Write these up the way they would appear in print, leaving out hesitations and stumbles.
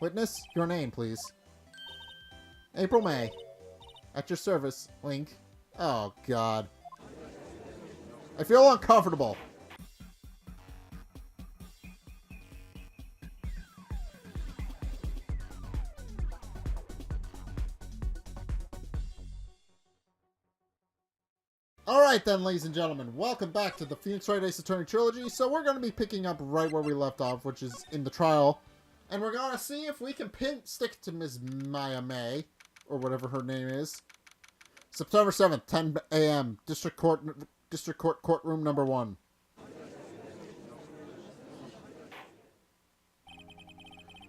Witness, your name, please. April May. At your service, Link. Oh, God. I feel uncomfortable. Alright then, ladies and gentlemen, welcome back to the Phoenix Wright Ace Attorney Trilogy. So we're going to be picking up right where we left off, which is in the trial. And we're going to see if we can stick to Ms. Maya May, or whatever her name is. September 7th, 10 a.m., District Court Courtroom number 1.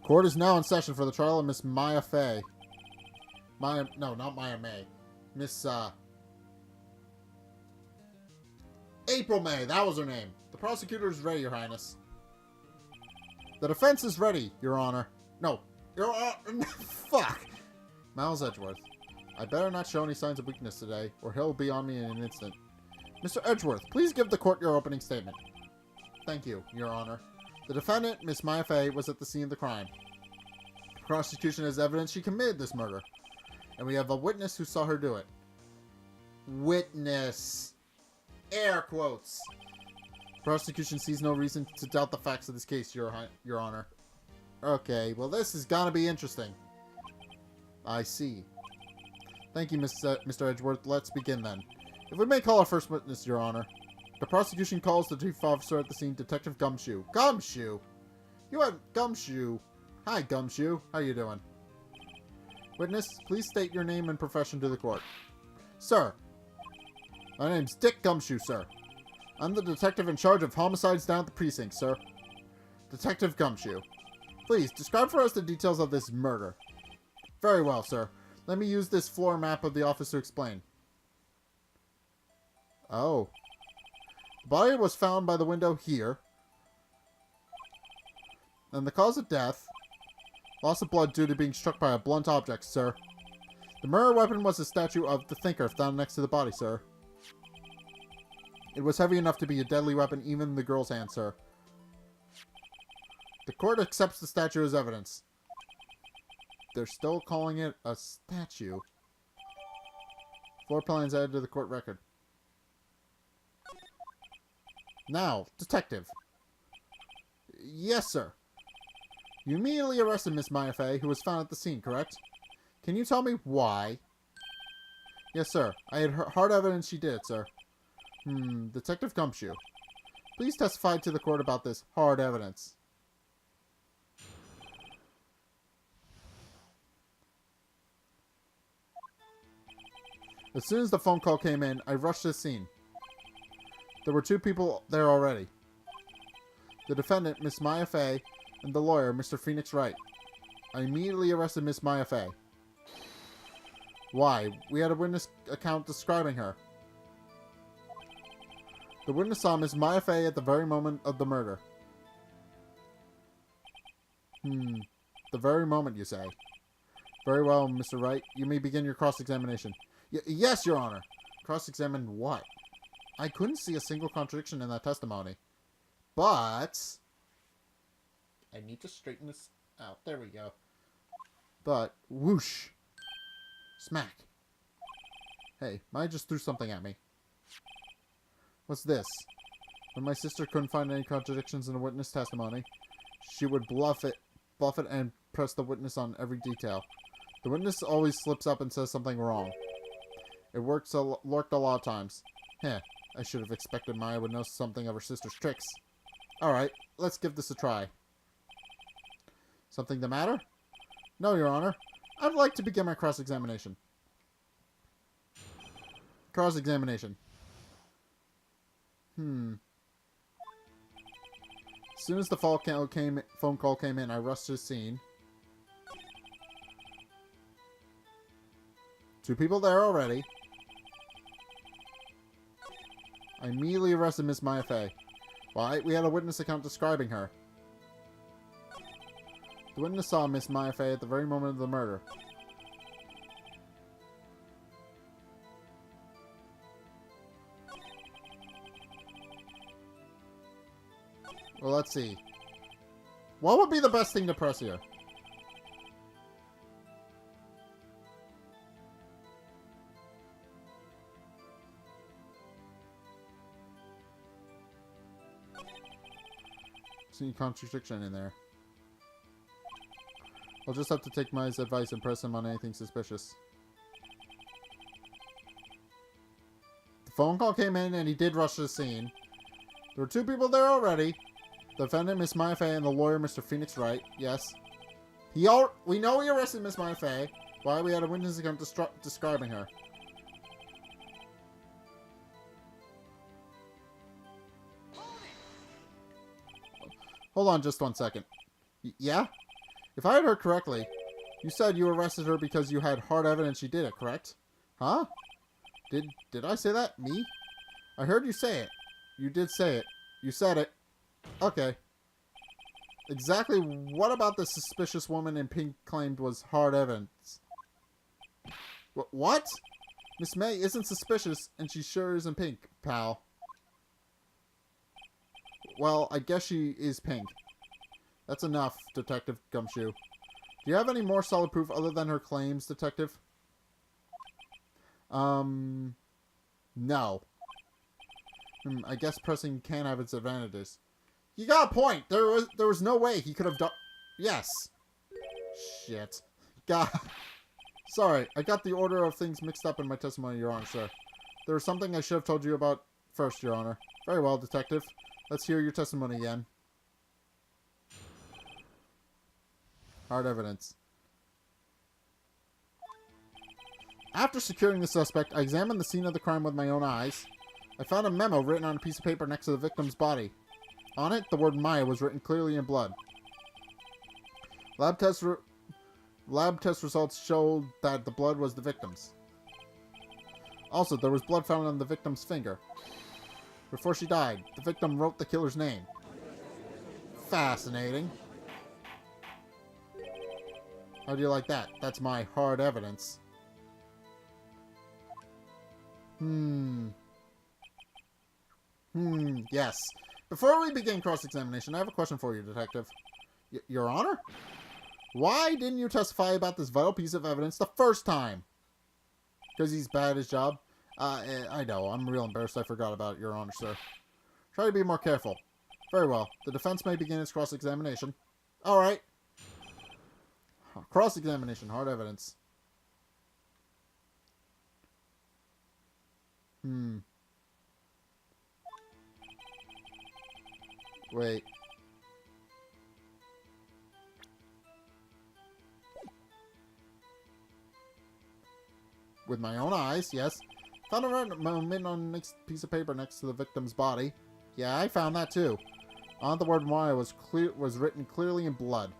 Court is now in session for the trial of Miss Maya Fey. No, not Maya May. Miss, April May, that was her name. The prosecutor is ready, Your Highness. The defense is ready, Your Honor. No, Your Honor. Fuck. Miles Edgeworth. I better not show any signs of weakness today, or he'll be on me in an instant. Mr. Edgeworth, please give the court your opening statement. Thank you, Your Honor. The defendant, Miss Maya Fey, was at the scene of the crime. The prosecution has evidence she committed this murder, and we have a witness who saw her do it. Witness. Air quotes. Prosecution sees no reason to doubt the facts of this case, Your Honor. Okay, well this is gonna be interesting. I see. Thank you, Mr. Edgeworth. Let's begin then. If we may call our first witness, Your Honor. The prosecution calls the chief officer at the scene, Detective Gumshoe. Gumshoe? You had Gumshoe. Hi, Gumshoe. How you doing? Witness, please state your name and profession to the court. Sir. My name's Dick Gumshoe, sir. I'm the detective in charge of homicides down at the precinct, sir. Detective Gumshoe. Please, describe for us the details of this murder. Very well, sir. Let me use this floor map of the office to explain. Oh. The body was found by the window here. And the cause of death? Loss of blood due to being struck by a blunt object, sir. The murder weapon was a statue of the Thinker found next to the body, sir. It was heavy enough to be a deadly weapon even in the girl's hand, sir. The court accepts the statue as evidence. They're still calling it a statue. Floor plans added to the court record. Now, detective. Yes, sir. You immediately arrested Miss Maya Fey, who was found at the scene, correct? Can you tell me why? Yes, sir. I had hard evidence she did it, sir. Detective Gumshoe. Please testify to the court about this hard evidence. As soon as the phone call came in, I rushed to the scene. There were 2 people there already. The defendant, Miss Maya Fey, and the lawyer, Mr. Phoenix Wright. I immediately arrested Miss Maya Fey. Why? We had a witness account describing her. The witness saw Miss Maya Fey at the very moment of the murder. The very moment, you say? Very well, Mr. Wright. You may begin your cross-examination. Yes, Your Honor. Cross-examine what? I couldn't see a single contradiction in that testimony. But I need to straighten this out. There we go. But whoosh. Smack. Hey, Maya just threw something at me. What's this? When my sister couldn't find any contradictions in the witness testimony, she would bluff it and press the witness on every detail. The witness always slips up and says something wrong. It worked a lot of times. Heh, I should have expected Maya would know something of her sister's tricks. Alright, let's give this a try. Something the matter? No, Your Honor. I'd like to begin my cross-examination. Cross-examination. As soon as the phone call came in, I rushed to the scene. 2 people there already. I immediately arrested Miss Maya Fey. Why? We had a witness account describing her. The witness saw Miss Maya Fey at the very moment of the murder. Well, let's see. What would be the best thing to press here? see any contradiction in there. I'll just have to take my advice and press him on anything suspicious. The phone call came in and he did rush to the scene. There were 2 people there already. The defendant, Miss Maya Fey, and the lawyer, Mr. Phoenix Wright. Yes. We know he arrested Miss Maya Fey. Why? We had a witness account describing her. Hold on just 1 second. Yeah? If I had heard correctly, you said you arrested her because you had hard evidence she did it, correct? Huh? Did I say that? Me? I heard you say it. You did say it. You said it. Okay. Exactly what about the suspicious woman in pink claimed was hard evidence? What? Miss May isn't suspicious, and she sure isn't pink, pal. Well, I guess she is pink. That's enough, Detective Gumshoe. Do you have any more solid proof other than her claims, Detective? No. I guess pressing can have its advantages. You got a point. There was no way he could have done... Yes. Shit. God. Sorry, I got the order of things mixed up in my testimony, Your Honor, sir. There was something I should have told you about first, Your Honor. Very well, Detective. Let's hear your testimony again. Hard evidence. After securing the suspect, I examined the scene of the crime with my own eyes. I found a memo written on a piece of paper next to the victim's body. On it, the word Maya was written clearly in blood. Lab test results showed that the blood was the victim's. Also, there was blood found on the victim's finger. Before she died, the victim wrote the killer's name. Fascinating. How do you like that? That's my hard evidence. Yes. Before we begin cross-examination, I have a question for you, Detective. Your Honor? Why didn't you testify about this vital piece of evidence the first time? Because he's bad at his job? I know. I'm real embarrassed I forgot about it, Your Honor, sir. Try to be more careful. Very well. The defense may begin its cross-examination. Alright. Cross-examination. Hard evidence. Wait. With my own eyes, yes. Found a written on a piece of paper next to the victim's body. Yeah, I found that too. On the word Maya was written clearly in blood.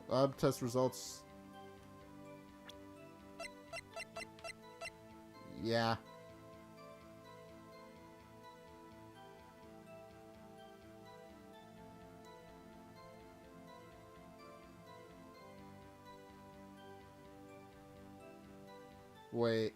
Lab test results. Yeah. Wait.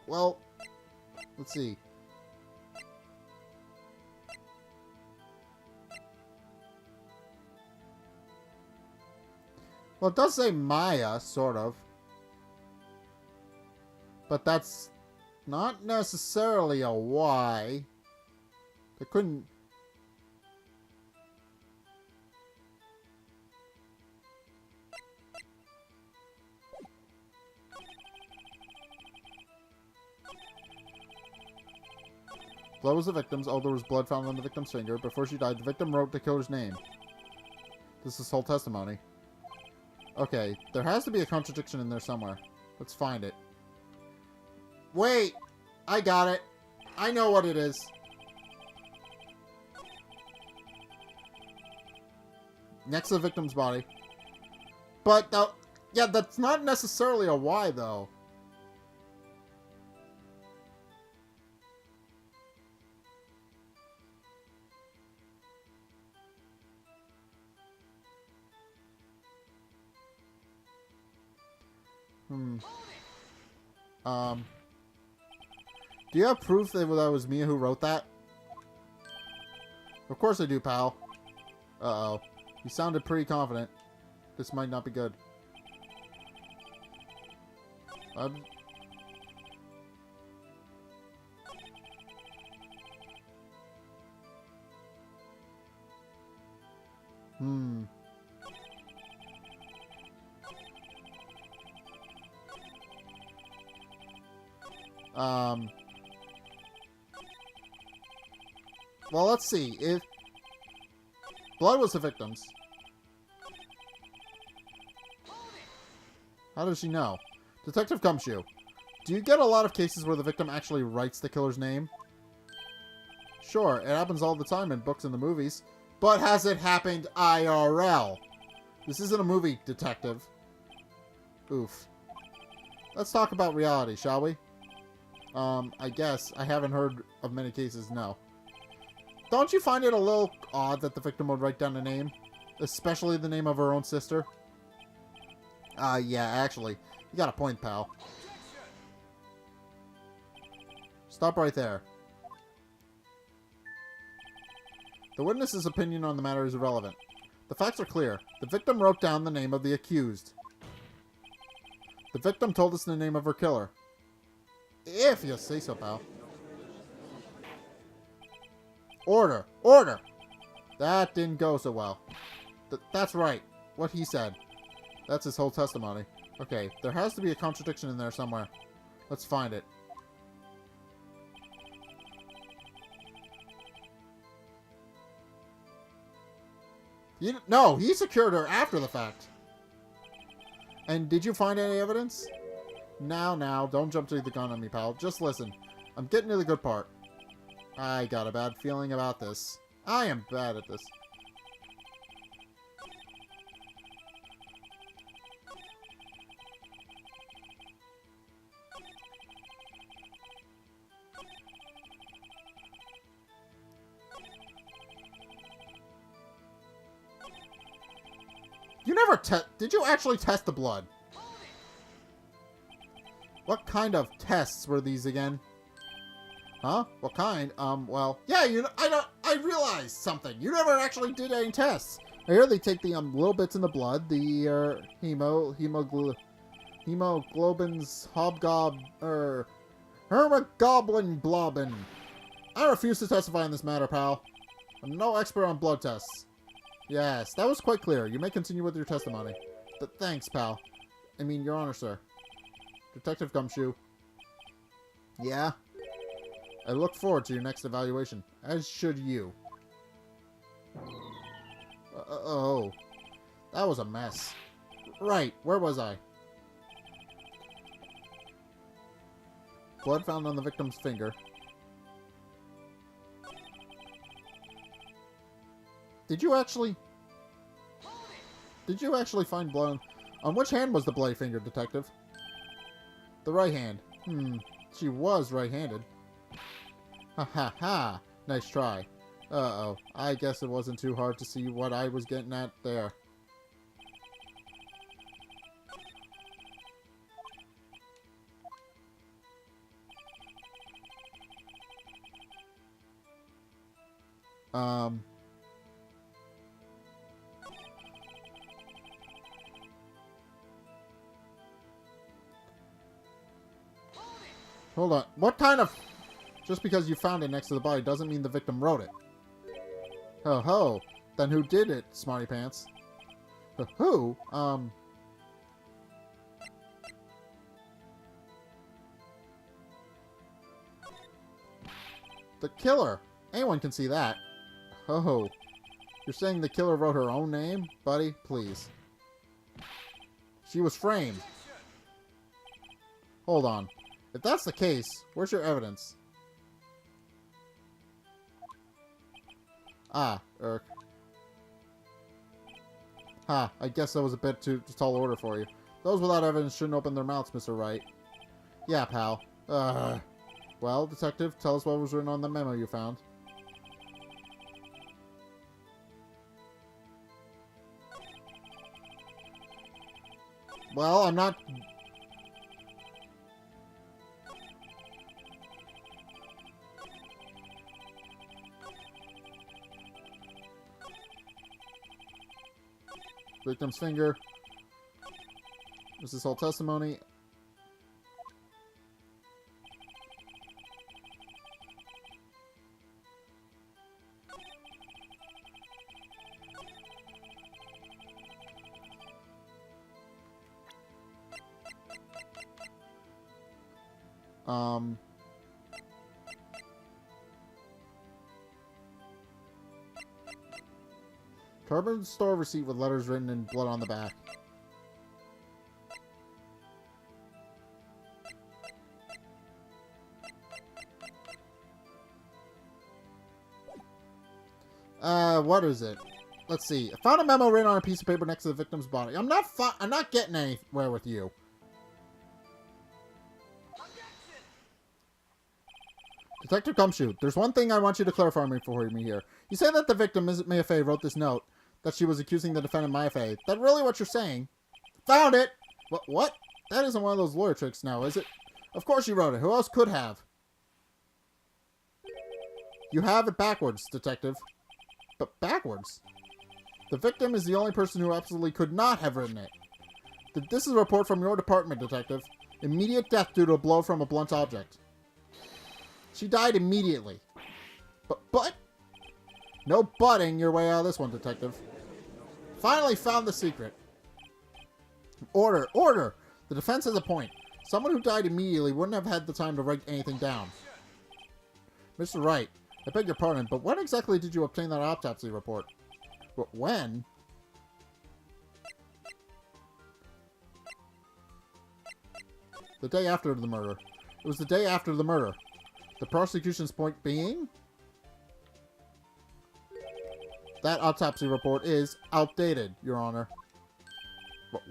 Well, let's see. Well, it does say Maya, sort of. But that's not necessarily a Y. They couldn't... Blood was the victim's. Oh, there was blood found on the victim's finger. Before she died, the victim wrote the killer's name. This is whole testimony. Okay, there has to be a contradiction in there somewhere. Let's find it. Wait! I got it. I know what it is. Next to the victim's body. But, yeah, that's not necessarily a Y, though. Do you have proof that was Mia who wrote that? Of course I do, pal. Uh-oh. You sounded pretty confident. This might not be good. Well, let's see. If blood was the victim's, how does she know? Detective Gumshoe, do you get a lot of cases where the victim actually writes the killer's name? Sure, it happens all the time in books and the movies. But has it happened IRL? This isn't a movie, detective. Oof. Let's talk about reality, shall we? I guess. I haven't heard of many cases, no. Don't you find it a little odd that the victim would write down a name? Especially the name of her own sister? Yeah, actually. You got a point, pal. Stop right there. The witness's opinion on the matter is irrelevant. The facts are clear. The victim wrote down the name of the accused. The victim told us the name of her killer. If you say so, pal. Order! Order! That didn't go so well. That's right. What he said. That's his whole testimony. Okay, there has to be a contradiction in there somewhere. Let's find it. No, he secured her after the fact. And did you find any evidence? Now, don't jump to the gun on me, pal. Just listen. I'm getting to the good part. I got a bad feeling about this. I am bad at this. You never did you actually test the blood? What kind of tests were these again? Huh? What kind? Well, yeah, I realized something. You never actually did any tests. I hear they take the, little bits in the blood, the, hemoglobin's hermogoblin blobbin. I refuse to testify in this matter, pal. I'm no expert on blood tests. Yes, that was quite clear. You may continue with your testimony. But thanks, pal. I mean, Your Honor, sir. Detective Gumshoe. Yeah? I look forward to your next evaluation, as should you. Oh. That was a mess. Right, where was I? Blood found on the victim's finger. Did you actually find blood on which hand was the bloody finger, detective? The right hand. She was right-handed. Ha ha ha. Nice try. Uh-oh. I guess it wasn't too hard to see what I was getting at there. Hold on. What kind of... Just because you found it next to the body doesn't mean the victim wrote it. Ho ho. Then who did it, Smarty Pants? Who? The killer. Anyone can see that. Oh. You're saying the killer wrote her own name? Buddy, please. She was framed. Hold on. If that's the case, where's your evidence? Ah, Irk. Ha, I guess that was a bit too tall order for you. Those without evidence shouldn't open their mouths, Mr. Wright. Yeah, pal. Well, detective, tell us what was written on the memo you found. Well, I'm not... Victim's finger. This is whole testimony. Cardboard store receipt with letters written in blood on the back. What is it? Let's see. I found a memo written on a piece of paper next to the victim's body. I'm not getting anywhere with you. Detective Gumshoe, there's one thing I want you to clarify for me here. You say that the victim, Ms. Mayafei, wrote this note that she was accusing the defendant Mayafei. That really what you're saying? Found it! What? That isn't one of those lawyer tricks now, is it? Of course you wrote it. Who else could have? You have it backwards, Detective. But backwards? The victim is the only person who absolutely could not have written it. This is a report from your department, Detective. Immediate death due to a blow from a blunt object. She died immediately. But? No butting your way out of this one, Detective. Finally found the secret. Order! Order! The defense has a point. Someone who died immediately wouldn't have had the time to write anything down. Mr. Wright, I beg your pardon, but when exactly did you obtain that autopsy report? When? The day after the murder. It was the day after the murder. The prosecution's point being? That autopsy report is outdated, Your Honor.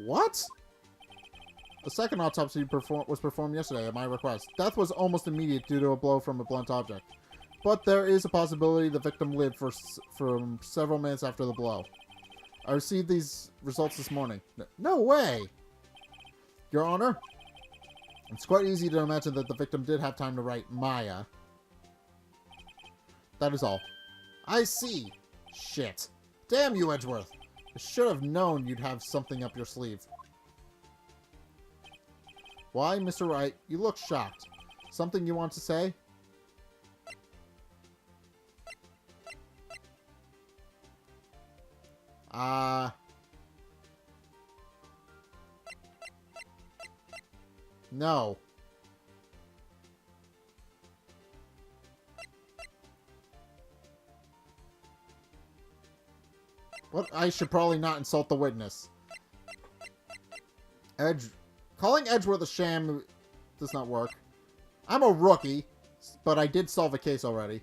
What? The second autopsy was performed yesterday at my request. Death was almost immediate due to a blow from a blunt object. But there is a possibility the victim lived for several minutes after the blow. I received these results this morning. No way! Your Honor, it's quite easy to imagine that the victim did have time to write Maya. That is all. I see. Shit. Damn you, Edgeworth. I should have known you'd have something up your sleeve. Why, Mr. Wright? You look shocked. Something you want to say? No. What? I should probably not insult the witness. Calling Edgeworth a sham does not work. I'm a rookie, but I did solve a case already.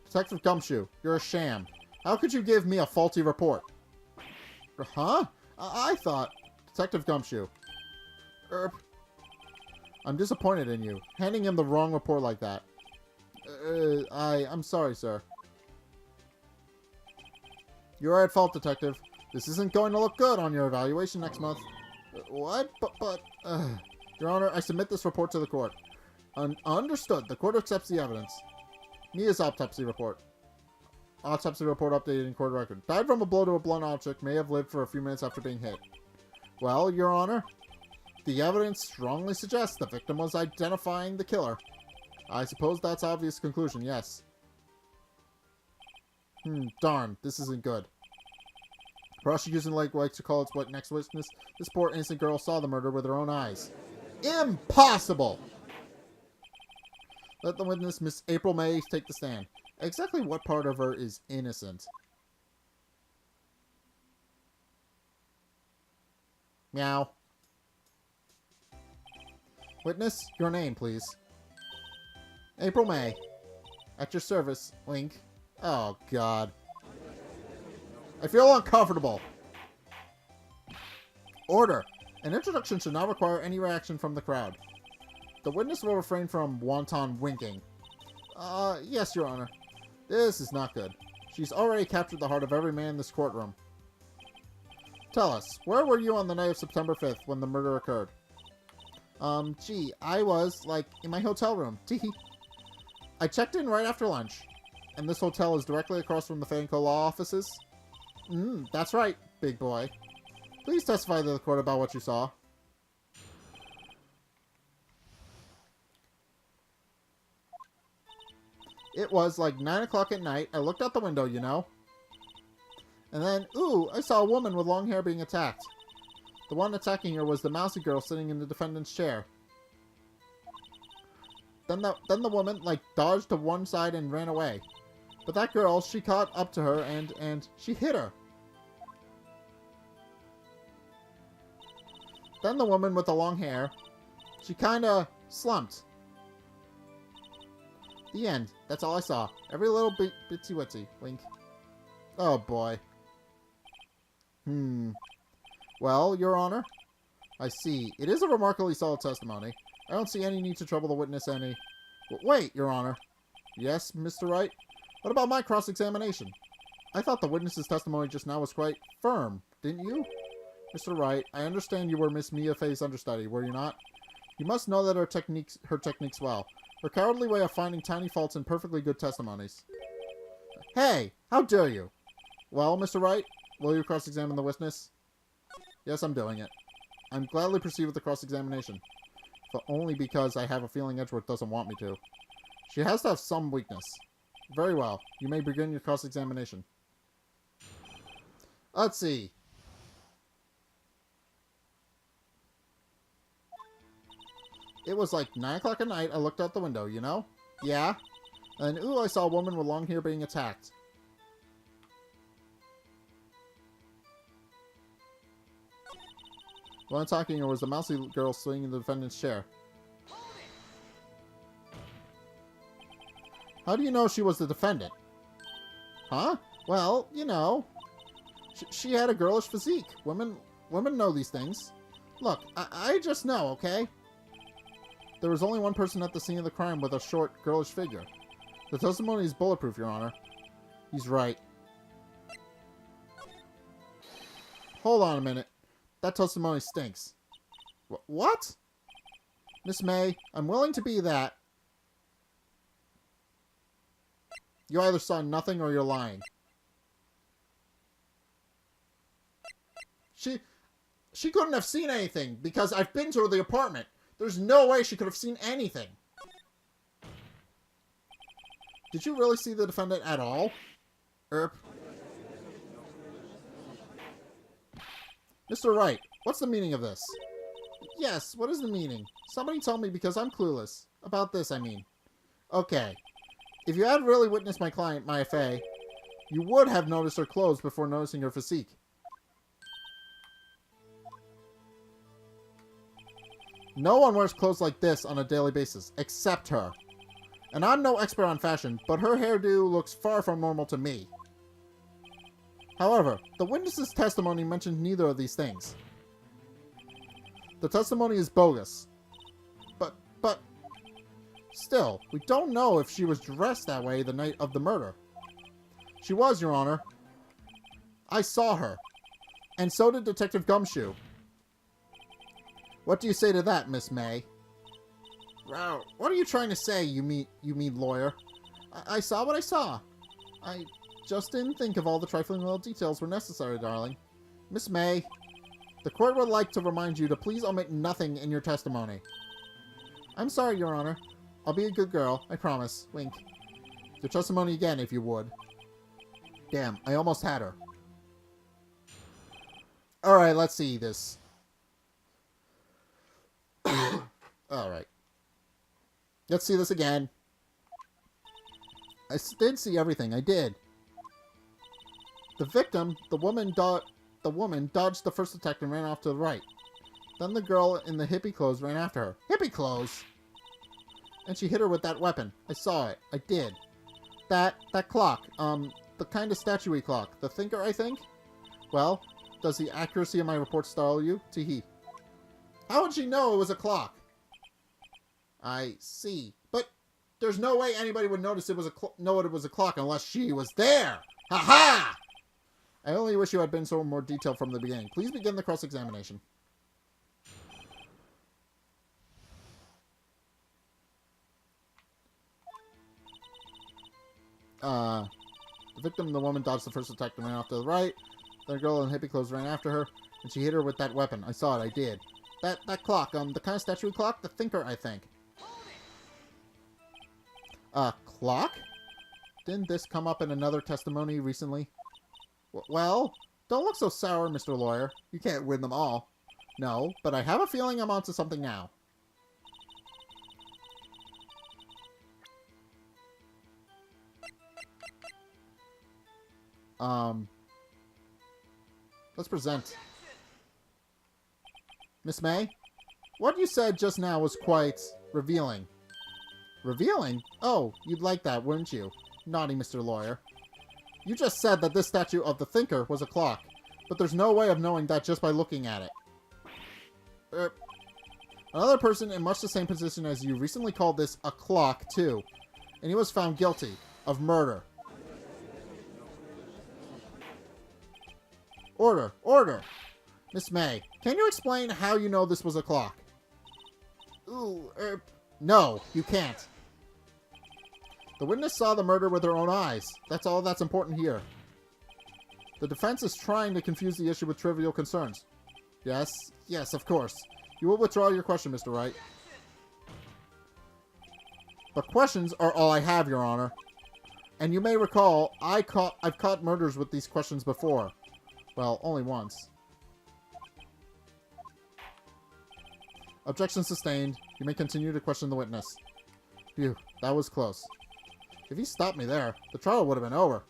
Detective Gumshoe, you're a sham. How could you give me a faulty report? Huh? I thought... Detective Gumshoe. I'm disappointed in you. Handing him the wrong report like that. I'm sorry, sir. You're at fault, Detective. This isn't going to look good on your evaluation next month. What? Your Honor, I submit this report to the court. Understood. The court accepts the evidence. Mia's autopsy report. Autopsy report updated in court record. Died from a blow to a blunt object. May have lived for a few minutes after being hit. Well, Your Honor, the evidence strongly suggests the victim was identifying the killer. I suppose that's obvious conclusion, yes. Darn, this isn't good. Prosecution likes to call its next witness. This poor innocent girl saw the murder with her own eyes. Impossible! Let the witness, Miss April May, take the stand. Exactly what part of her is innocent? Meow. Witness, your name, please. April May. At your service, Link. Oh, God. I feel uncomfortable. Order. An introduction should not require any reaction from the crowd. The witness will refrain from wanton winking. Yes, Your Honor. This is not good. She's already captured the heart of every man in this courtroom. Tell us, where were you on the night of September 5th when the murder occurred? Gee, I was, in my hotel room. Teehee. I checked in right after lunch. And this hotel is directly across from the Fanco Law offices? That's right, big boy. Please testify to the court about what you saw. It was like 9 o'clock at night. I looked out the window, you know. And then, ooh, I saw a woman with long hair being attacked. The one attacking her was the mousy girl sitting in the defendant's chair. Then the woman, like, dodged to one side and ran away. But that girl, she caught up to her and she hit her. Then the woman with the long hair, she kinda slumped. The end. That's all I saw. Every little bitsy-witsy. Wink. Oh, boy. Well, Your Honor, I see. It is a remarkably solid testimony. I don't see any need to trouble the witness any... Wait, Your Honor. Yes, Mr. Wright? What about my cross-examination? I thought the witness's testimony just now was quite firm, didn't you? Mr. Wright, I understand you were Miss Mia Fey's understudy, were you not? You must know that her techniques well. Her cowardly way of finding tiny faults in perfectly good testimonies. Hey! How dare you? Well, Mr. Wright, will you cross-examine the witness? Yes, I'm doing it. I'm gladly proceed with the cross-examination. But only because I have a feeling Edgeworth doesn't want me to. She has to have some weakness. Very well. You may begin your cross-examination. Let's see. It was like 9 o'clock at night. I looked out the window, you know? Yeah? And ooh, I saw a woman with long hair being attacked. The one attacking her was the mousy girl sitting in the defendant's chair. How do you know she was the defendant? Huh? Well, you know. She had a girlish physique. Women know these things. Look, I just know, okay? There was only one person at the scene of the crime with a short, girlish figure. The testimony is bulletproof, Your Honor. He's right. Hold on a minute. That testimony stinks. What? Miss May, I'm willing to be that. You either saw nothing or you're lying. She couldn't have seen anything because I've been to the apartment. There's no way she could have seen anything. Did you really see the defendant at all? Mr. Wright, what's the meaning of this? Yes, what is the meaning? Somebody tell me because I'm clueless. About this, I mean. Okay. If you had really witnessed my client, Mia Fey, you would have noticed her clothes before noticing her physique. No one wears clothes like this on a daily basis, except her. And I'm no expert on fashion, but her hairdo looks far from normal to me. However, the witness's testimony mentioned neither of these things. The testimony is bogus. But, still, we don't know if she was dressed that way the night of the murder. She was, Your Honor. I saw her. And so did Detective Gumshoe. What do you say to that, Miss May? Wow, what are you trying to say, you mean lawyer? I saw what I saw. I just didn't think of all the trifling little details were necessary, darling. Miss May, the court would like to remind you to please omit nothing in your testimony. I'm sorry, Your Honor. I'll be a good girl, I promise. Wink. Your testimony again, if you would. Damn, I almost had her. Alright, let's see this. Alright. Let's see this again. I did see everything. I did. The victim, the woman dodged the first attack and ran off to the right. Then the girl in the hippie clothes ran after her. Hippie clothes? And she hit her with that weapon. I saw it. I did. That clock. The kind of statuey clock. The thinker, I think? Well, does the accuracy of my report startle you? Tee-hee. How would she know it was a clock? I see. But there's no way anybody would notice it was know it was a clock unless she was there. Ha-ha! I only wish you had been so more detailed from the beginning. Please begin the cross-examination. The victim, the woman, dodged the first attack and ran off to the right. Then a girl in hippie clothes ran after her, and she hit her with that weapon. I saw it, I did. That clock, the kind of statue clock? The thinker, I think. Clock? Didn't this come up in another testimony recently? Well, don't look so sour, Mr. Lawyer. You can't win them all. No, but I have a feeling I'm onto something now. Let's present. Miss May, what you said just now was quite revealing. Revealing? Oh, you'd like that, wouldn't you? Naughty Mr. Lawyer. You just said that this statue of the thinker was a clock, but there's no way of knowing that just by looking at it. Another person in much the same position as you recently called this a clock, too, and he was found guilty of murder. Order! Order! Miss May, can you explain how you know this was a clock? Ooh, no, you can't. The witness saw the murder with her own eyes. That's all that's important here. The defense is trying to confuse the issue with trivial concerns. Yes, yes, of course. You will withdraw your question, Mr. Wright. But questions are all I have, Your Honor. And you may recall, I've caught murders with these questions before. Well, only once. Objection sustained. You may continue to question the witness. Phew, that was close. If he stopped me there, the trial would have been over.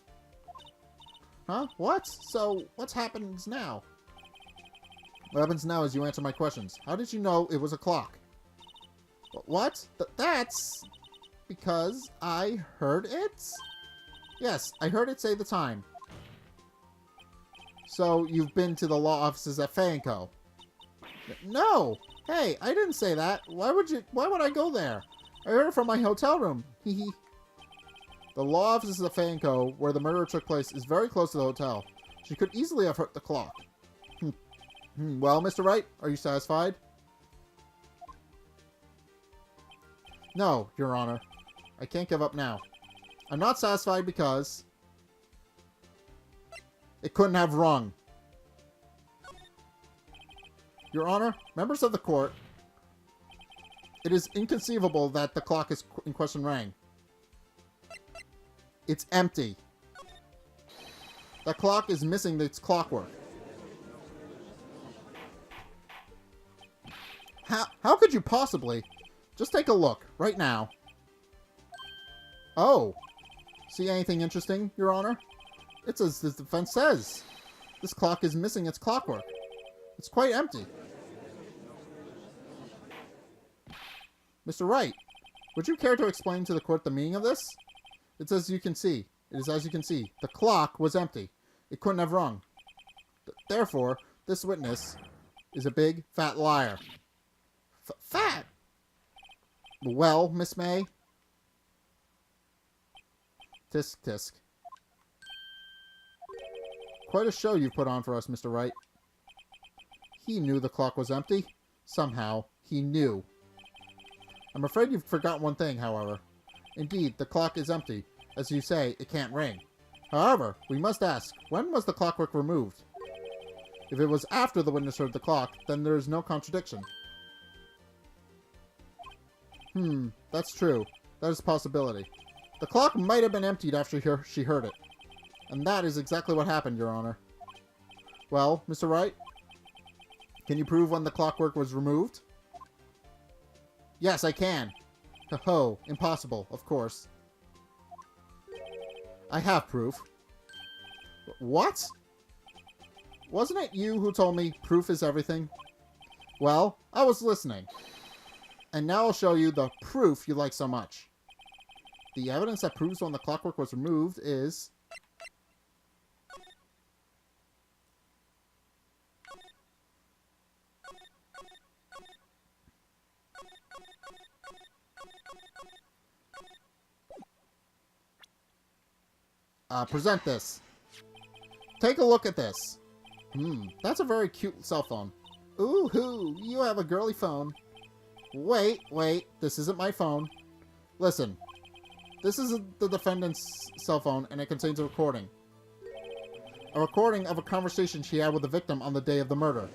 Huh? What? So, what happens now? What happens now is you answer my questions. How did you know it was a clock? What? That's because I heard it? Yes, I heard it say the time. So, you've been to the law offices at Fanco? No! Hey, I didn't say that. Why would I go there? I heard it from my hotel room. Hehe. The law offices of Fanco, where the murder took place, is very close to the hotel. She could easily have hurt the clock. Well, Mr. Wright, are you satisfied? No, Your Honor. I can't give up now. I'm not satisfied because it couldn't have rung. Your Honor, members of the court, it is inconceivable that the clock in question rang. It's empty. The clock is missing its clockwork. How could you possibly? Just take a look, right now. Oh. See anything interesting, Your Honor? It's as the defense says. This clock is missing its clockwork. It's quite empty. Mr. Wright, would you care to explain to the court the meaning of this? It's as you can see. It is as you can see. The clock was empty. It couldn't have rung. Therefore, this witness is a big, fat liar. Fat? Well, Miss May? Tisk, tisk. Quite a show you've put on for us, Mr. Wright. He knew the clock was empty. Somehow, he knew. I'm afraid you've forgotten one thing, however. Indeed, the clock is empty. As you say, it can't ring. However, we must ask, when was the clockwork removed? If it was after the witness heard the clock, then there is no contradiction. That's true. That is a possibility. The clock might have been emptied after she heard it. And that is exactly what happened, Your Honor. Well, Mr. Wright? Can you prove when the clockwork was removed? Yes, I can. Ho-ho, impossible, of course. I have proof. What? Wasn't it you who told me proof is everything? Well, I was listening. And now I'll show you the proof you like so much. The evidence that proves when the clockwork was removed is... present this. Take a look at this. That's a very cute cell phone. Ooh-hoo, you have a girly phone. Wait, this isn't my phone. Listen, This is the defendant's cell phone, and it contains a recording. A recording of a conversation she had with the victim on the day of the murder.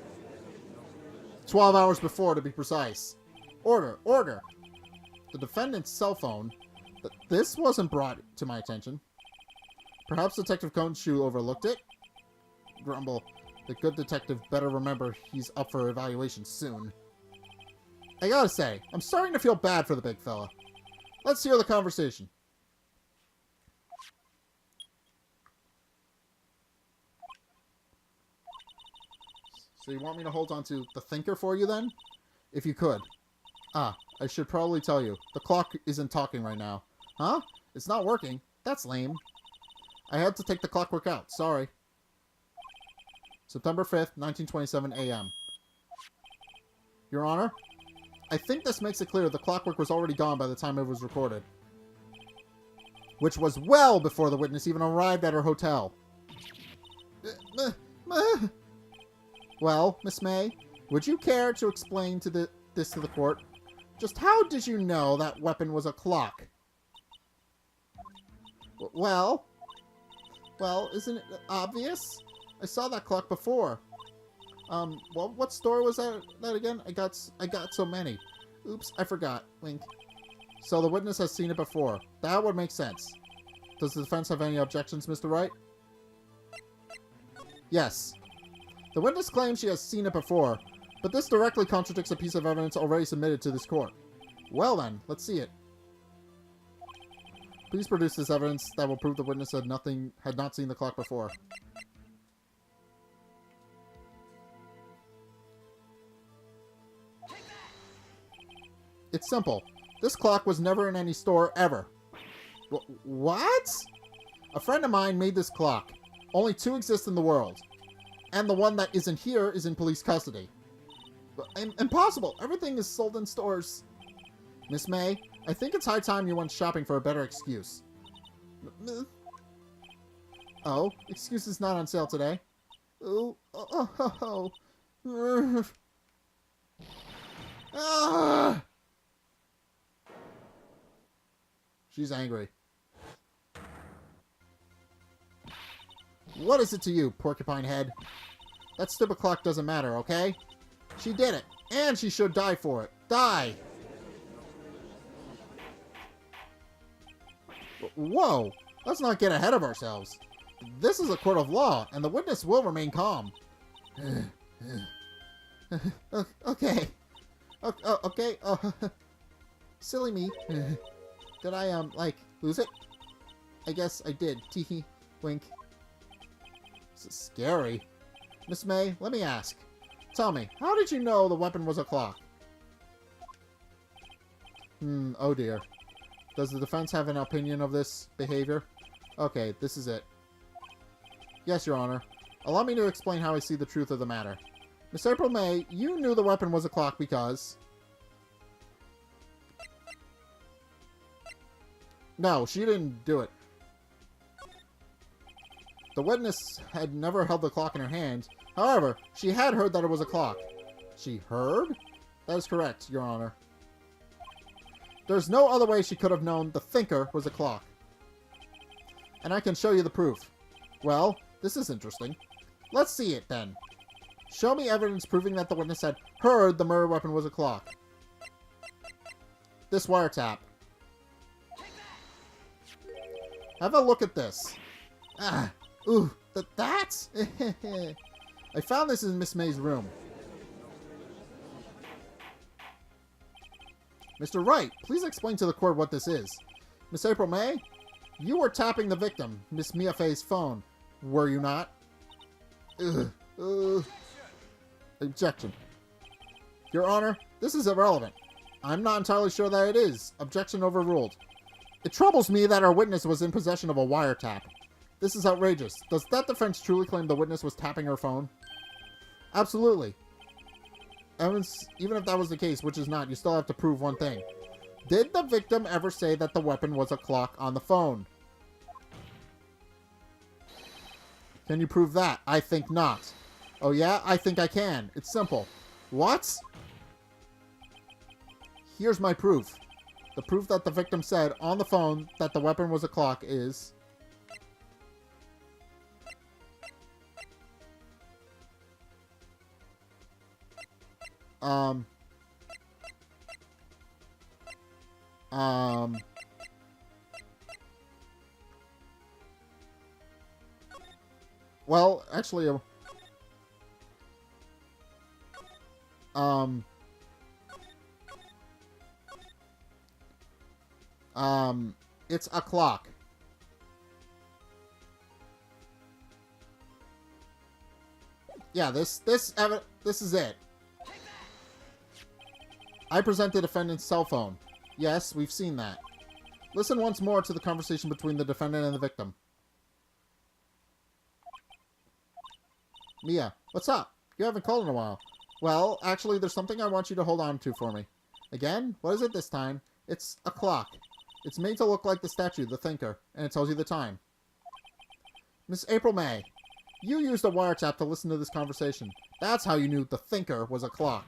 12 hours before, to be precise. Order! Order! The defendant's cell phone. This wasn't brought to my attention. Perhaps Detective Coneshoe overlooked it? Grumble. The good detective better remember he's up for evaluation soon. I gotta say, I'm starting to feel bad for the big fella. Let's hear the conversation. So you want me to hold on to the thinker for you then? If you could. Ah, I should probably tell you. The clock isn't talking right now. Huh? It's not working. That's lame. I had to take the clockwork out. Sorry. September 5th, 1927 a.m. Your Honor, I think this makes it clear the clockwork was already gone by the time it was recorded. Which was well before the witness even arrived at her hotel. Well, Miss May, would you care to explain this to the court? Just how did you know that weapon was a clock? Well, isn't it obvious? I saw that clock before. Well, what store was that again? I got so many. Oops, I forgot. Wink. So the witness has seen it before. That would make sense. Does the defense have any objections, Mr. Wright? Yes. The witness claims she has seen it before, but this directly contradicts a piece of evidence already submitted to this court. Well then, let's see it. Please produce this evidence that will prove the witness had not seen the clock before. It's simple. This clock was never in any store, ever. What? A friend of mine made this clock. Only 2 exist in the world. And the one that isn't here is in police custody. Impossible! Everything is sold in stores. Miss May, I think it's high time you went shopping for a better excuse. Oh, excuse is not on sale today. She's angry. What is it to you, porcupine head? That stupid clock doesn't matter, okay? She did it, and she should die for it. Die! Whoa! Let's not get ahead of ourselves. This is a court of law, and the witness will remain calm. Okay. Okay. Silly me. Did I, lose it? I guess I did. Teehee. Wink. This is scary. Miss May, let me ask. Tell me, how did you know the weapon was a clock? Oh dear. Does the defense have an opinion of this behavior? Okay, this is it. Yes, Your Honor. Allow me to explain how I see the truth of the matter. Miss April May, you knew the weapon was a clock because... No, she didn't do it. The witness had never held the clock in her hand. However, she had heard that it was a clock. She heard? That is correct, Your Honor. There's no other way she could have known the thinker was a clock. And I can show you the proof. Well, this is interesting. Let's see it, then. Show me evidence proving that the witness had heard the murder weapon was a clock. This wiretap. Have a look at this. Ooh, that's... I found this in Miss May's room. Mr. Wright, please explain to the court what this is. Miss April May, you were tapping the victim, Miss Mia Fey's phone, were you not? Objection. Your Honor, this is irrelevant. I'm not entirely sure that it is. Objection overruled. It troubles me that our witness was in possession of a wiretap. This is outrageous. Does that defense truly claim the witness was tapping her phone? Absolutely. Even if that was the case, which is not, you still have to prove one thing. Did the victim ever say that the weapon was a clock on the phone? Can you prove that? I think not. Oh yeah? I think I can. It's simple. What? Here's my proof. The proof that the victim said on the phone that the weapon was a clock is... Well, actually, it's a clock. Yeah, this is it. I present the defendant's cell phone. Yes, we've seen that. Listen once more to the conversation between the defendant and the victim. Mia, what's up? You haven't called in a while. Well, actually, there's something I want you to hold on to for me. Again? What is it this time? It's a clock. It's made to look like the statue, the thinker, and it tells you the time. Miss April May, you used a wiretap to listen to this conversation. That's how you knew the thinker was a clock.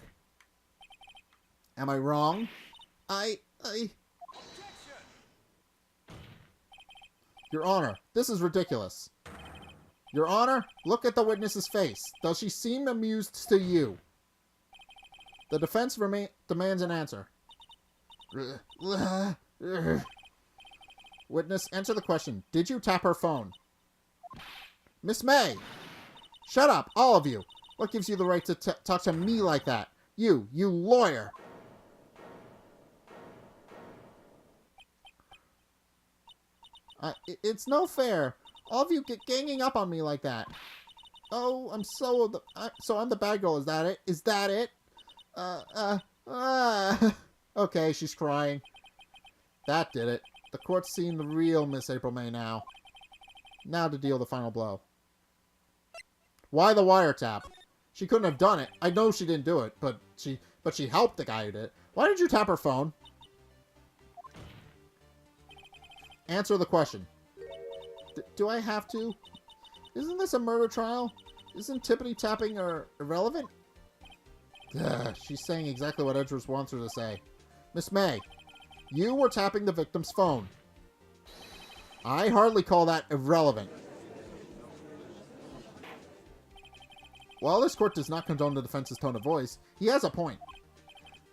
Am I wrong? Your Honor, this is ridiculous. Your Honor, look at the witness's face. Does she seem amused to you? The defense demands an answer. Witness, answer the question. Did you tap her phone? Miss May! Shut up, all of you! What gives you the right to talk to me like that? You lawyer! It's no fair. All of you get ganging up on me like that. Oh, so I'm the bad girl. Is that it? Is that it? Okay, she's crying. That did it. The court's seen the real Miss April May now. Now to deal the final blow. Why the wiretap? She couldn't have done it. I know she didn't do it, but she helped the guy who did it. Why did you tap her phone? Answer the question. Do I have to? Isn't this a murder trial? Isn't tippity tapping irrelevant? Ugh, she's saying exactly what Edgeworth wants her to say. Miss May, you were tapping the victim's phone. I hardly call that irrelevant. While this court does not condone the defense's tone of voice, he has a point.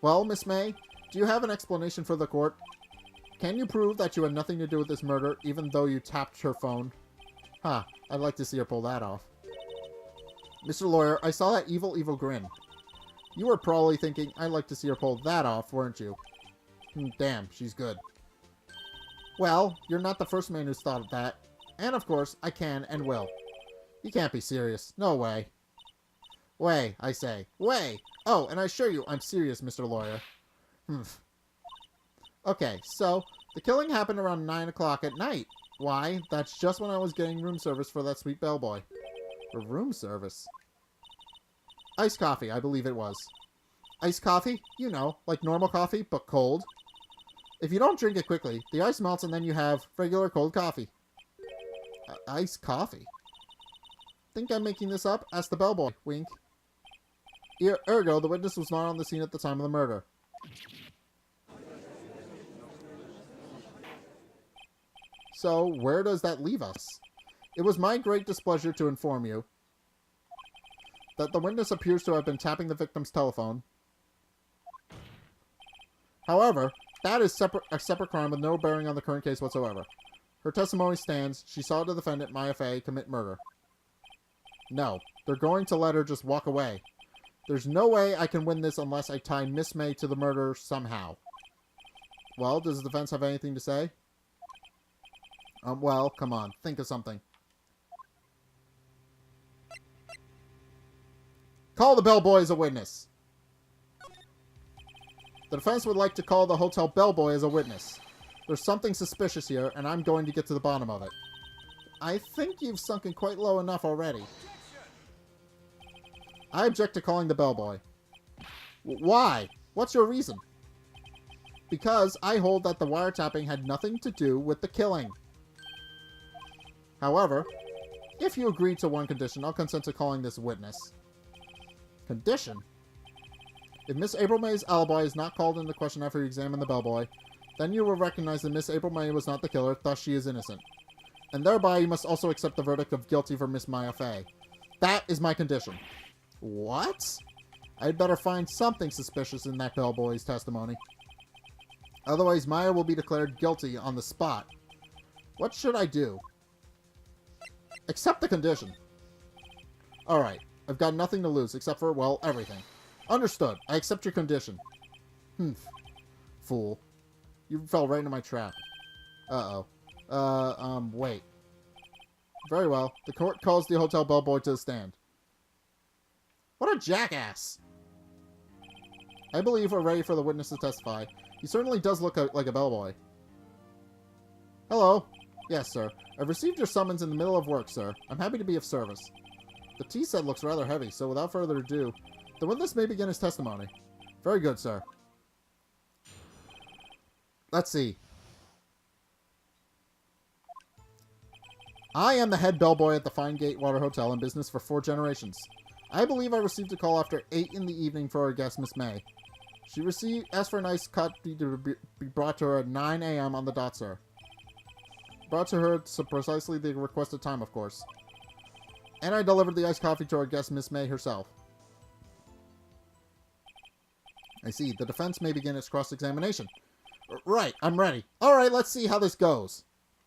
Well, Miss May, do you have an explanation for the court? Can you prove that you had nothing to do with this murder, even though you tapped her phone? Huh, I'd like to see her pull that off. Mr. Lawyer, I saw that evil grin. You were probably thinking, I'd like to see her pull that off, weren't you? Damn, she's good. Well, you're not the first man who's thought of that. And of course, I can and will. You can't be serious. No way. Way, I say. Way! Oh, and I assure you, I'm serious, Mr. Lawyer. Okay, so, the killing happened around 9 o'clock at night. Why? That's just when I was getting room service for that sweet bellboy. For room service? Iced coffee, I believe it was. Iced coffee? You know, like normal coffee, but cold. If you don't drink it quickly, the ice melts and then you have regular cold coffee. Iced coffee? Think I'm making this up? Asked the bellboy. Wink. Ergo, the witness was not on the scene at the time of the murder. So, where does that leave us? It was my great displeasure to inform you that the witness appears to have been tapping the victim's telephone. However, that is a separate crime with no bearing on the current case whatsoever. Her testimony stands. She saw the defendant, Maya Fey, commit murder. No, they're going to let her just walk away. There's no way I can win this unless I tie Miss May to the murder somehow. Well, does the defense have anything to say? Well, come on. Think of something. Call the bellboy as a witness. The defense would like to call the hotel bellboy as a witness. There's something suspicious here, and I'm going to get to the bottom of it. I think you've sunken quite low enough already. I object to calling the bellboy. Why? What's your reason? Because I hold that the wiretapping had nothing to do with the killing. However, if you agree to one condition, I'll consent to calling this witness. Condition? If Miss April May's alibi is not called into question after you examine the bellboy, Then you will recognize that Miss April May was not the killer, thus she is innocent. And thereby you must also accept the verdict of guilty for Miss Maya Fey. That is my condition. What? I'd better find something suspicious in that bellboy's testimony. Otherwise, Maya will be declared guilty on the spot. What should I do? Accept the condition. Alright, I've got nothing to lose except for, well, everything. Understood. I accept your condition. Fool. You fell right into my trap. Uh-oh. Wait. Very well. The court calls the hotel bellboy to the stand. What a jackass! I believe we're ready for the witness to testify. He certainly does look like a bellboy. Hello. Yes, sir. I've received your summons in the middle of work, sir. I'm happy to be of service. The tea set looks rather heavy, so without further ado, the witness may begin his testimony. Very good, sir. Let's see. I am the head bellboy at the Fine Gatewater Hotel in business for 4 generations. I believe I received a call after 8 in the evening for our guest, Miss May. She asked for a nice cut to be brought to her at 9 a.m. on the dot, sir. Brought to her to precisely the requested time, of course. And I delivered the iced coffee to our guest, Miss May herself. I see. The defense may begin its cross-examination. Right, I'm ready. Alright, let's see how this goes.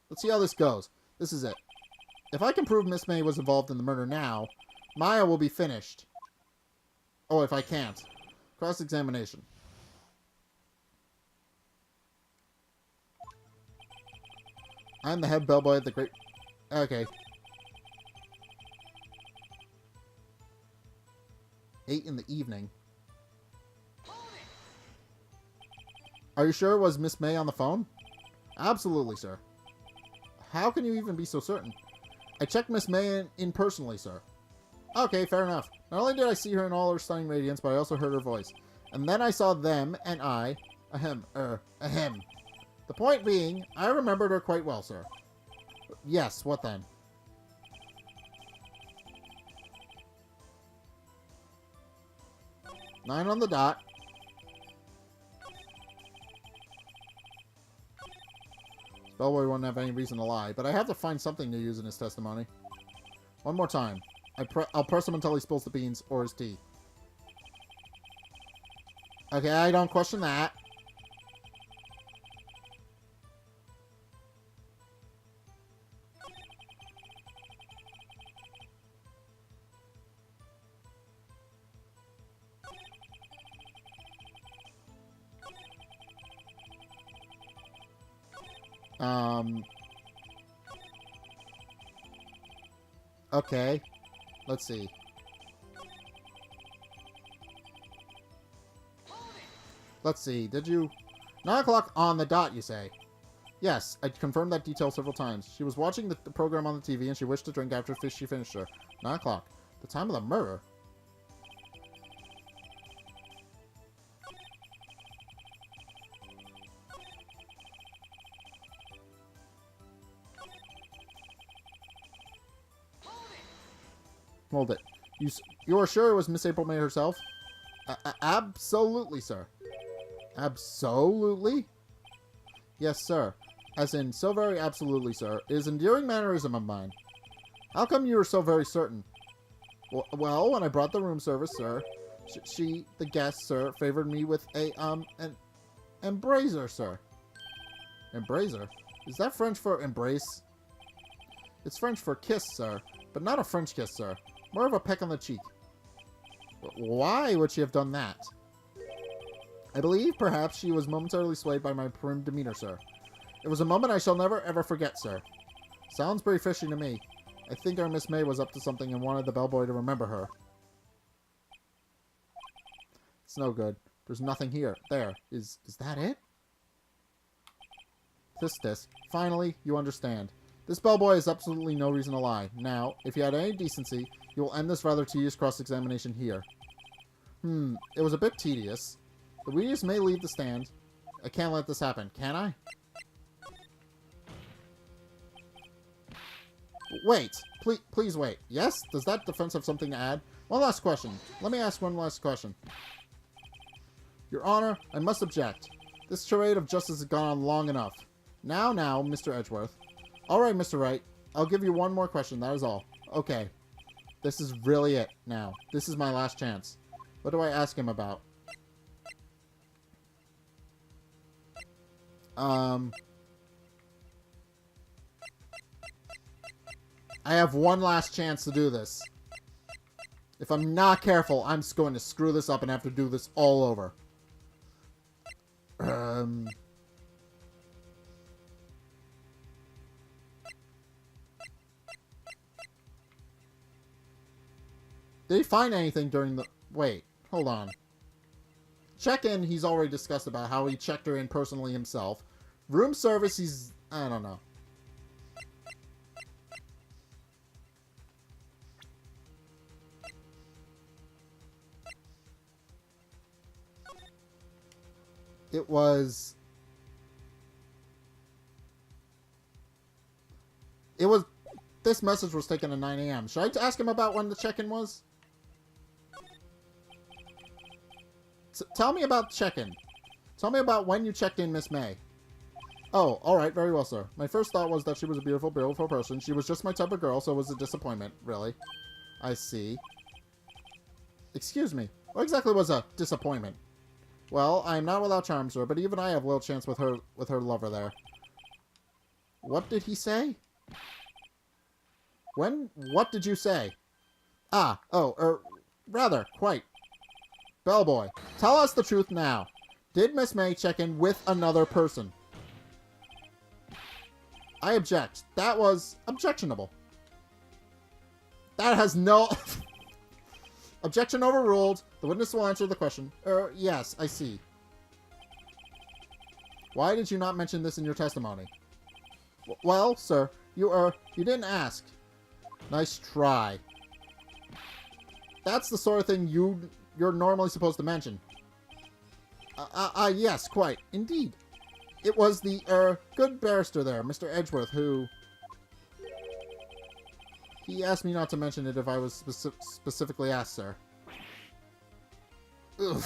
This is it. If I can prove Miss May was involved in the murder now, Maya will be finished. Oh, if I can't. Cross-examination. I'm the head bellboy at the great... Okay. 8 in the evening. Are you sure it was Miss May on the phone? Absolutely, sir. How can you even be so certain? I checked Miss May in personally, sir. Okay, fair enough. Not only did I see her in all her stunning radiance, but I also heard her voice. And then I saw them, and I... Ahem. The point being, I remembered her quite well, sir. Yes, what then? Nine on the dot. Bellboy won't have any reason to lie, but I have to find something to use in his testimony. One more time. I'll press him until he spills the beans or his tea. Okay, I don't question that. Okay. Let's see. Did you... 9 o'clock on the dot, you say? Yes, I confirmed that detail several times. She was watching the program on the TV and she wished to drink after she finished her. 9 o'clock. The time of the murder? Hold it. You are sure it was Miss April May herself? Absolutely, sir. Absolutely? Yes, sir. As in, so very absolutely, sir. It is an endearing mannerism of mine. How come you are so very certain? Well, when I brought the room service, sir, she, the guest, sir, favored me with an embracer, sir. Embracer? Is that French for embrace? It's French for kiss, sir, but not a French kiss, sir. More of a peck on the cheek. Why would she have done that? I believe, perhaps, she was momentarily swayed by my prim demeanor, sir. It was a moment I shall never, ever forget, sir. Sounds pretty fishy to me. I think our Miss May was up to something and wanted the bellboy to remember her. It's no good. There's nothing here. There. Is that it? This. Finally, you understand. This bellboy has absolutely no reason to lie. Now, if you had any decency, you will end this rather tedious cross-examination here. It was a bit tedious. The witness may leave the stand. I can't let this happen, can I? Wait! Please wait. Yes? Does that defense have something to add? One last question. Let me ask one last question. Your Honor, I must object. This charade of justice has gone on long enough. Now, Mr. Edgeworth. Alright, Mr. Wright. I'll give you one more question, that is all. Okay. This is really it now. This is my last chance. What do I ask him about? I have one last chance to do this. If I'm not careful, I'm just going to screw this up and have to do this all over. Did he find anything during the... Wait, hold on. Check-in, he's already discussed about how he checked her in personally himself. Room service, he's... I don't know. It was... This message was taken at 9 a.m. Should I ask him about when the check-in was? Tell me about check-in. Tell me about when you checked in Miss May. Oh, alright, very well, sir. My first thought was that she was a beautiful, beautiful person. She was just my type of girl, so it was a disappointment, really. I see. Excuse me. What exactly was a disappointment? Well, I am not without charm, sir, but even I have little chance with her lover there. What did he say? What did you say? Rather, quite. Bellboy, tell us the truth now. Did Miss May check in with another person? I object. That was objectionable. That has no... Objection overruled. The witness will answer the question. Yes, I see. Why did you not mention this in your testimony? Well, sir, you didn't ask. Nice try. That's the sort of thing you're normally supposed to mention. Yes, quite. Indeed. It was the, good barrister there, Mr. Edgeworth, who... He asked me not to mention it if I was specifically asked, sir. Ugh.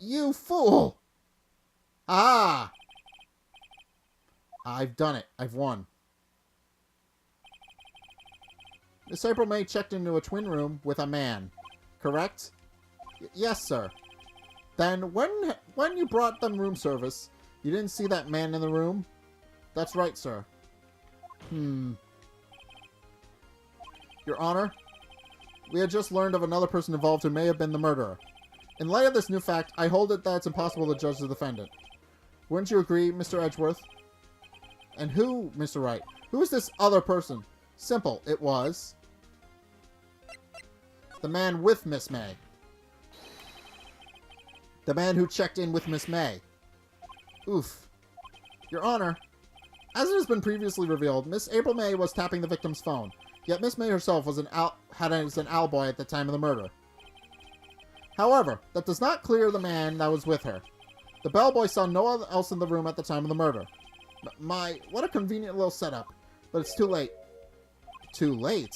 You fool! Ah! I've done it. I've won. Miss April May checked into a twin room with a man. Correct? Yes, sir. Then, when you brought them room service, you didn't see that man in the room? That's right, sir. Your Honor, we had just learned of another person involved who may have been the murderer. In light of this new fact, I hold it that it's impossible to judge the defendant. Wouldn't you agree, Mr. Edgeworth? And who, Mr. Wright? Who is this other person? Simple, it was... the man with Miss May. The man who checked in with Miss May. Oof. Your Honor, as it has been previously revealed, Miss April May was tapping the victim's phone. Yet Miss May herself was an alibi at the time of the murder. However, that does not clear the man that was with her. The bellboy saw no one else in the room at the time of the murder. What a convenient little setup. But it's too late. Too late?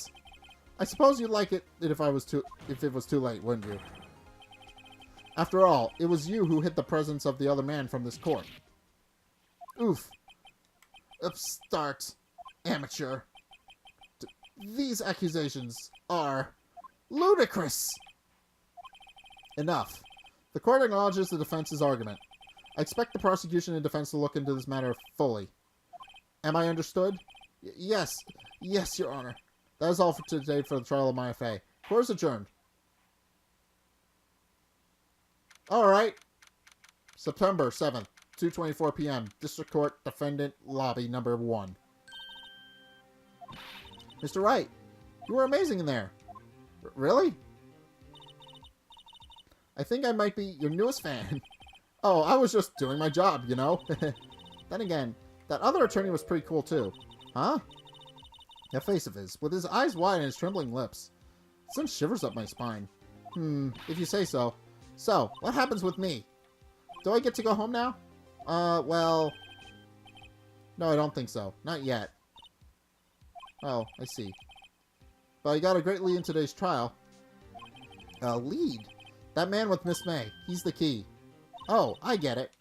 I suppose you'd like it if it was too late, wouldn't you? After all, it was you who hid the presence of the other man from this court. Oof. Upstart. Amateur. These accusations are ludicrous. Enough. The court acknowledges the defense's argument. I expect the prosecution and defense to look into this matter fully. Am I understood? Yes. Yes, Your Honor. That is all for today for the trial of my FA. Court is adjourned. Alright. September 7th, 2:24 p.m. District Court, Defendant, Lobby number 1. Mr. Wright, you were amazing in there. Really? I think I might be your newest fan. Oh, I was just doing my job, you know? Then again, that other attorney was pretty cool too. Huh? That face of his, with his eyes wide and his trembling lips. It sends shivers up my spine. If you say so. So, what happens with me? Do I get to go home now? Well... No, I don't think so. Not yet. Oh, I see. But I got a great lead in today's trial. Lead? That man with Miss May. He's the key. Oh, I get it.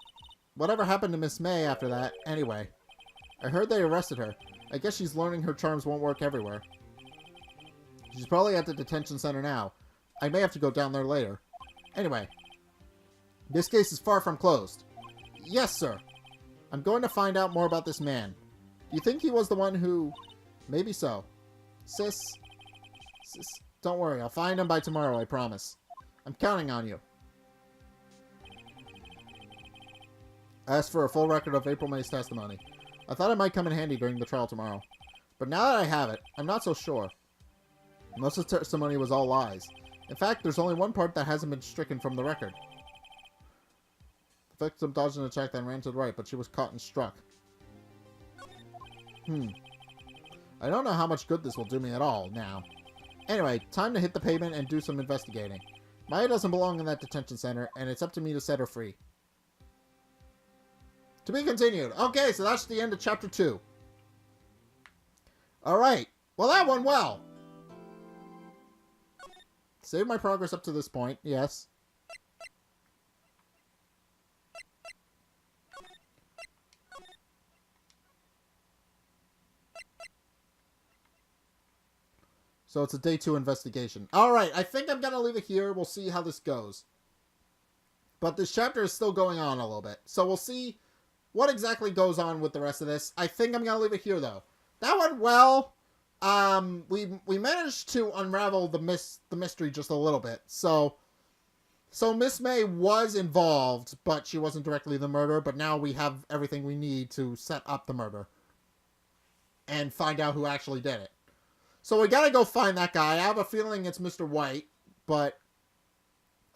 Whatever happened to Miss May after that? Anyway, I heard they arrested her. I guess she's learning her charms won't work everywhere. She's probably at the detention center now. I may have to go down there later. Anyway, this case is far from closed. Yes, sir. I'm going to find out more about this man. Do you think he was the one who... Maybe so. Sis, don't worry. I'll find him by tomorrow, I promise. I'm counting on you. I asked for a full record of April May's testimony. I thought it might come in handy during the trial tomorrow. But now that I have it, I'm not so sure. Most of the testimony was all lies. In fact, there's only one part that hasn't been stricken from the record. The victim dodged an attack then ran to the right, but she was caught and struck. I don't know how much good this will do me at all, now. Anyway, time to hit the pavement and do some investigating. Maya doesn't belong in that detention center, and it's up to me to set her free. To be continued. Okay, so that's the end of Chapter 2. Alright. Well, that went well. Save my progress up to this point, yes. So it's a day 2 investigation. Alright, I think I'm going to leave it here. We'll see how this goes. But this chapter is still going on a little bit. So we'll see what exactly goes on with the rest of this. I think I'm going to leave it here, though. That went well. We managed to unravel the mystery just a little bit. So Miss May was involved, but she wasn't directly the murderer. But now we have everything we need to set up the murder. And find out who actually did it. So we gotta go find that guy. I have a feeling it's Mr. White, but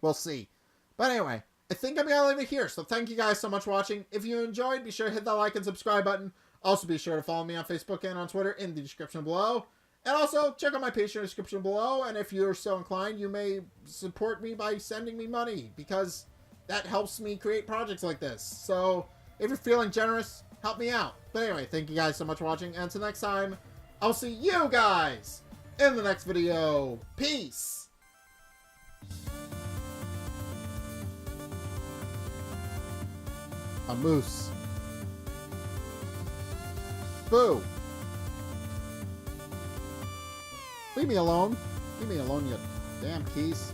we'll see. But anyway, I think I'm gonna leave it here. So thank you guys so much for watching. If you enjoyed, be sure to hit that like and subscribe button. Also be sure to follow me on Facebook and on Twitter in the description below. And also check out my Patreon in the description below. And if you're so inclined, you may support me by sending me money, because that helps me create projects like this. So if you're feeling generous, help me out. But anyway, thank you guys so much for watching. And until next time, I'll see you guys in the next video. Peace! A moose. Boo! Leave me alone. Leave me alone, you damn keys.